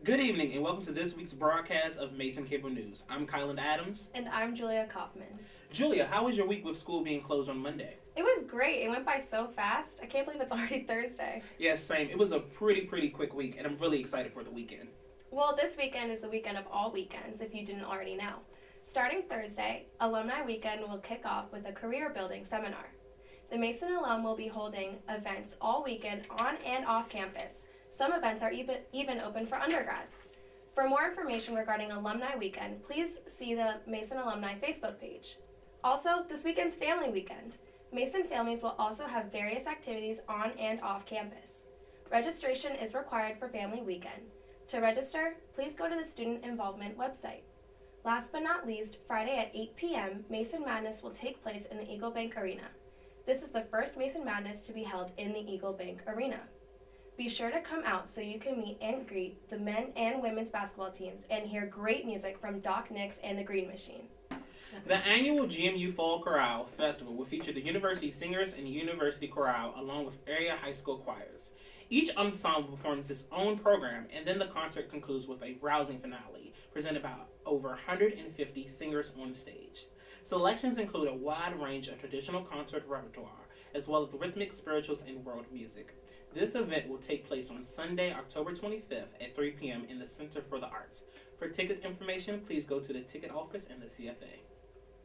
Good evening and welcome to this week's broadcast of Mason Cable News. I'm Ky'Lend Adams. And I'm Julia Kaufman. Julia, how was your week with school being closed on Monday? It was great. It went by so fast. I can't believe it's already Thursday. Yes, same. It was a pretty quick week and I'm really excited for the weekend. Well, this weekend is the weekend of all weekends, if you didn't already know. Starting Thursday, Alumni Weekend will kick off with a career building seminar. The Mason alum will be holding events all weekend on and off campus. Some events are even open for undergrads. For more information regarding Alumni Weekend, please see the Mason Alumni Facebook page. Also, this weekend's Family Weekend. Mason families will also have various activities on and off campus. Registration is required for Family Weekend. To register, please go to the Student Involvement website. Last but not least, Friday at 8 p.m., Mason Madness will take place in the Eagle Bank Arena. This is the first Mason Madness to be held in the Eagle Bank Arena. Be sure to come out so you can meet and greet the men and women's basketball teams and hear great music from Doc Nix and the Green Machine. The annual GMU Fall Chorale Festival will feature the university singers and university chorale along with area high school choirs. Each ensemble performs its own program, and then the concert concludes with a rousing finale presented by over 150 singers on stage. Selections include a wide range of traditional concert repertoire, as well as rhythmic, spirituals, and world music. This event will take place on Sunday, October 25th at 3 p.m. in the Center for the Arts. For ticket information, please go to the ticket office in the CFA.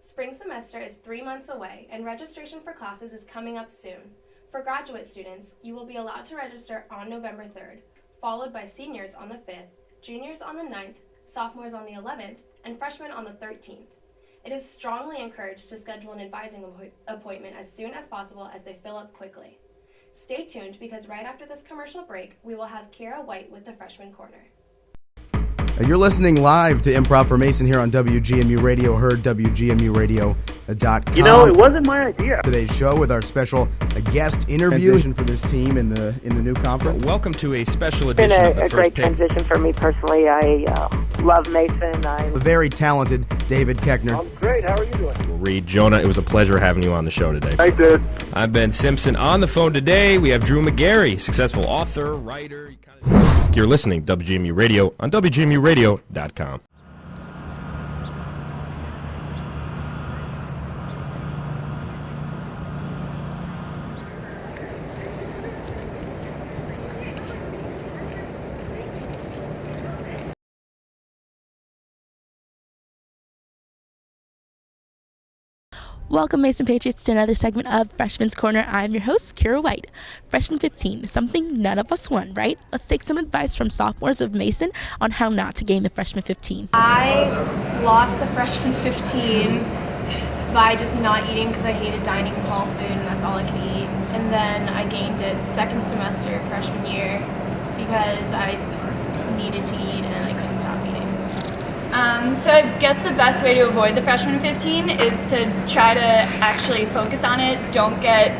Spring semester is 3 months away, and registration for classes is coming up soon. For graduate students, you will be allowed to register on November 3rd, followed by seniors on the 5th, juniors on the 9th, sophomores on the 11th, and freshmen on the 13th. It is strongly encouraged to schedule an advising appointment as soon as possible as they fill up quickly. Stay tuned because right after this commercial break, we will have Kera with the Freshman Corner. You're listening live to Improv for Mason here on WGMU Radio, heard WGMUradio.com. You know, it wasn't my idea. Today's show with our special guest interview for this team in the new conference. Welcome to a special It's edition of been the a First great Pick. transition for me personally. I love Mason. The very talented David Keckner. I'm great. How are you doing? Reed, Jonah, it was a pleasure having you on the show today. I did. I'm Ben Simpson. On the phone today, we have Drew McGarry, successful author, writer. You're listening to WGMU Radio on WGMUradio.com. Welcome, Mason Patriots, to another segment of Freshman's Corner. I'm your host, Kera White. Freshman 15, something none of us want, right? Let's take some advice from sophomores of Mason on how not to gain the Freshman 15. I lost the Freshman 15 by just not eating because I hated dining hall food and that's all I could eat. And then I gained it second semester, freshman year, because I needed to eat and I couldn't stop eating. So I guess the best way to avoid the freshman 15 is to try to actually focus on it. Don't get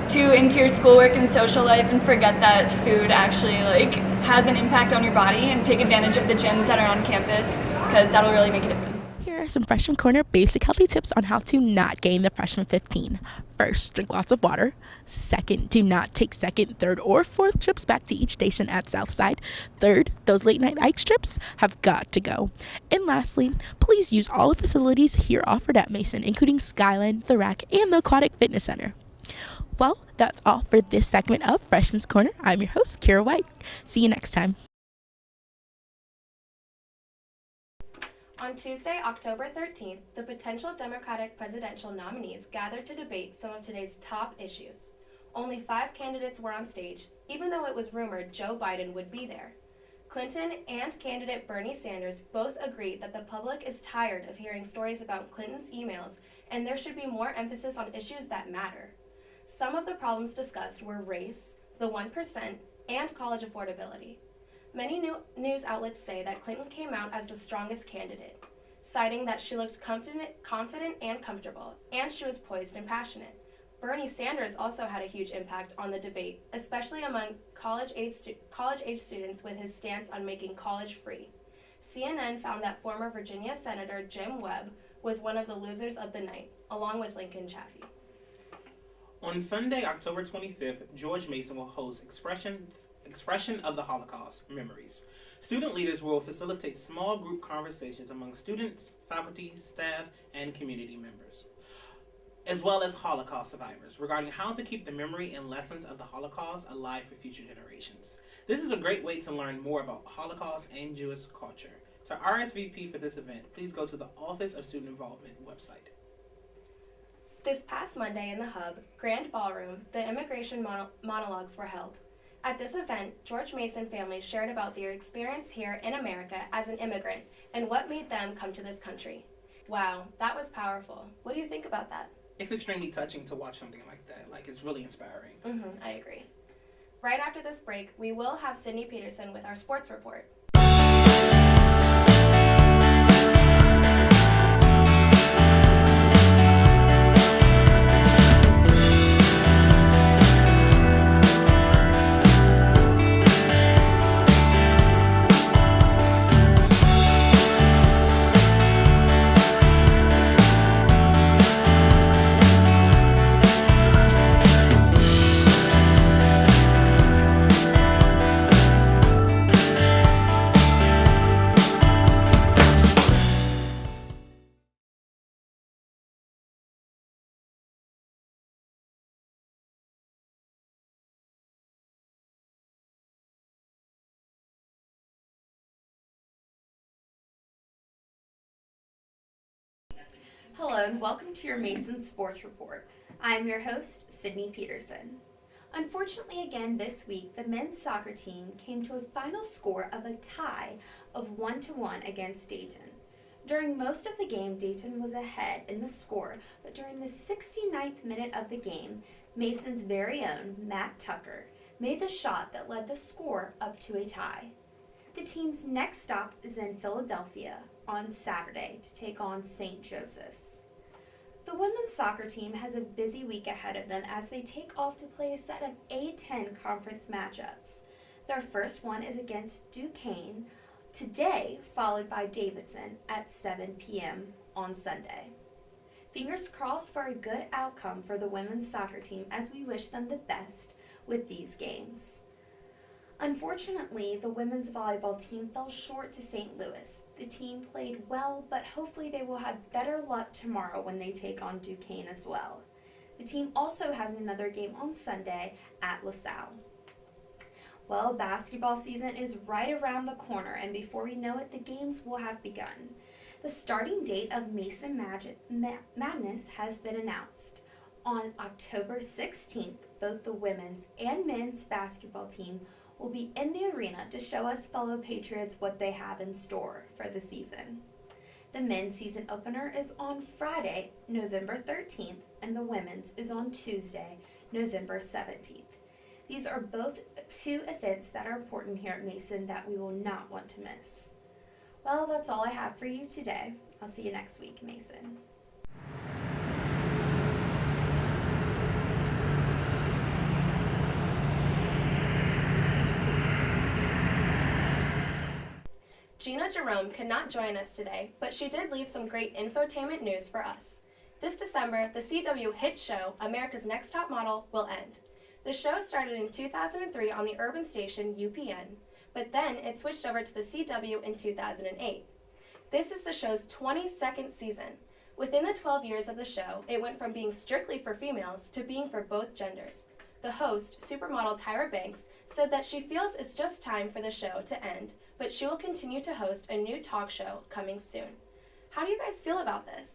too into your schoolwork and social life and forget that food actually has an impact on your body, and take advantage of the gyms that are on campus because that'll really make a difference. Here are some Freshman Corner basic healthy tips on how to not gain the Freshman 15. First, drink lots of water. Second, do not take second, third, or fourth trips back to each station at Southside. Third, those late night Ike trips have got to go. And lastly, please use all the facilities here offered at Mason, including Ky'Lend, the Rack, and the Aquatic Fitness Center. Well, that's all for this segment of Freshman's Corner. I'm your host, Kera White. See you next time. On Tuesday, October 13th, the potential Democratic presidential nominees gathered to debate some of today's top issues. Only 5 candidates were on stage, even though it was rumored Joe Biden would be there. Clinton and candidate Bernie Sanders both agreed that the public is tired of hearing stories about Clinton's emails, and there should be more emphasis on issues that matter. Some of the problems discussed were race, the 1%, and college affordability. Many news outlets say that Clinton came out as the strongest candidate, citing that she looked confident and comfortable, and she was poised and passionate. Bernie Sanders also had a huge impact on the debate, especially among college-age students with his stance on making college free. CNN found that former Virginia Senator Jim Webb was one of the losers of the night, along with Lincoln Chafee. On Sunday, October 25th, George Mason will host Expression of the Holocaust, Memories. Student leaders will facilitate small group conversations among students, faculty, staff, and community members, as well as Holocaust survivors, regarding how to keep the memory and lessons of the Holocaust alive for future generations. This is a great way to learn more about Holocaust and Jewish culture. To RSVP for this event, please go to the Office of Student Involvement website. This past Monday in the Hub, Grand Ballroom, the immigration monologues were held. At this event, George Mason families shared about their experience here in America as an immigrant and what made them come to this country. Wow, that was powerful. What do you think about that? It's extremely touching to watch something like that. Like, it's really inspiring. I agree. Right after this break, we will have Sydney Peterson with our sports report. Hello and welcome to your Mason Sports Report. I'm your host, Sydney Peterson. Unfortunately again this week, the men's soccer team came to a final score of a tie of 1-1 against Dayton. During most of the game, Dayton was ahead in the score, but during the 69th minute of the game, Mason's very own Matt Tucker made the shot that led the score up to a tie. The team's next stop is in Philadelphia on Saturday to take on St. Joseph's. The women's soccer team has a busy week ahead of them as they take off to play a set of A10 conference matchups. Their first one is against Duquesne today, followed by Davidson at 7 p.m. on Sunday. Fingers crossed for a good outcome for the women's soccer team as we wish them the best with these games. Unfortunately, the women's volleyball team fell short to St. Louis. The team played well, but hopefully they will have better luck tomorrow when they take on Duquesne as well. The team also has another game on Sunday at LaSalle. Well, basketball season is right around the corner, and before we know it, the games will have begun. The starting date of Mason Madness has been announced. On October 16th, both the women's and men's basketball team will be in the arena to show us fellow Patriots what they have in store for the season. The men's season opener is on Friday, November 13th, and the women's is on Tuesday, November 17th. These are both two events that are important here at Mason that we will not want to miss. Well, that's all I have for you today. I'll see you next week, Mason. Gina Jerome could not join us today, but she did leave some great infotainment news for us. This December, the CW hit show, America's Next Top Model, will end. The show started in 2003 on the urban station UPN, but then it switched over to the CW in 2008. This is the show's 22nd season. Within the 12 years of the show, it went from being strictly for females to being for both genders. The host, supermodel Tyra Banks, said that she feels it's just time for the show to end, but she will continue to host a new talk show coming soon. How do you guys feel about this?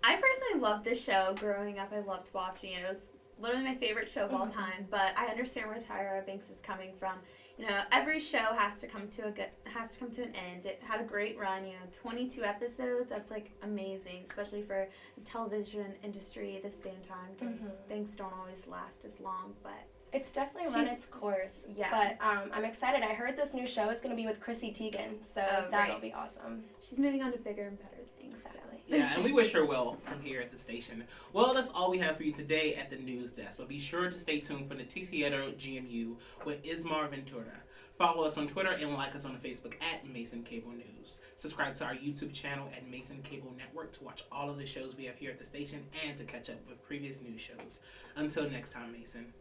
I personally loved this show. Growing up, I loved watching it. It was literally my favorite show of all time, but I understand where Tyra Banks is coming from. You know, every show has to come to an end. It had a great run, 22 episodes. That's like amazing, especially for the television industry this day and time, because things don't always last as long, but it's definitely run its course. Yeah. But I'm excited. I heard this new show is going to be with Chrissy Teigen, so that'll be awesome. She's moving on to bigger and better things. Exactly. Yeah, and we wish her well from here at the station. Well, that's all we have for you today at the news desk, but be sure to stay tuned for the TCEDO GMU with Ismar Ventura. Follow us on Twitter and like us on Facebook at Mason Cable News. Subscribe to our YouTube channel at Mason Cable Network to watch all of the shows we have here at the station and to catch up with previous news shows. Until next time, Mason.